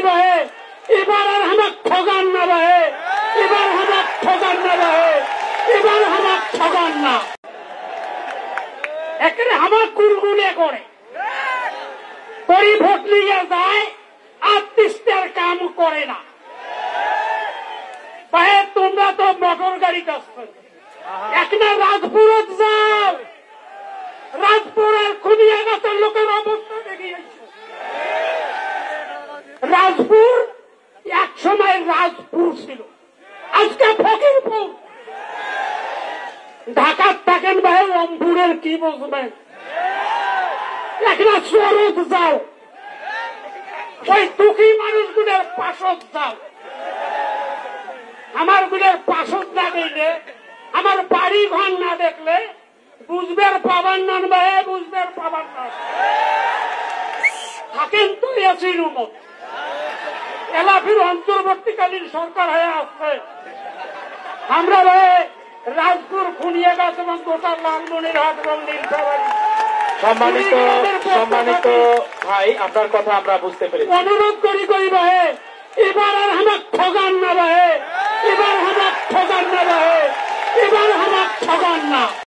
बहे এবার আর হামাক ঠগান না বহে এবার হামাক ঠগান না বহে এবার হামাক ঠগান না এখানে হামাক গুলগুলে করে পরি ভোট নিয়ে যায় আত্মীষ্টের কাম করে না ভাই তোমরা তো মোটর গাড়ি আসছো এখানে রাজপুরত যাও রাজপুরের খুনিয়াগাতের লোকের অবস্থা দেখিয়েছো রাজপুর এক সময় রাজপুর ছিল আজকে ফকিরপুর ঢাকার থাকেন ভাই রংপুরের কি বুঝবেন এখানে শরৎ যাও ওই দুঃখী মানুষগুলোর পাশত যাও আমার গুলোর পাশত না দেখলে আমার বাড়ি ঘর না দেখলে বুঝবের পাবার নান ভাই বুঝবের পাবার নান থাকেন তো এসি রুমত এলাফির অন্তর্বর্তীকালীন সরকার হয়ে আসছে আমরা ভাই রাজপুর খুনিয়াগাছ এবং গোটা লালমনিরহাট এবং নীলফামারী সম্মানিত ভাই আপনার কথা আমরা বুঝতে পেরেছি অনুরোধ করি ভাই এবার আর হামাক ঠগান না ভাই এবার হামাক ঠগান না ভাই এবার হামাক ঠগান না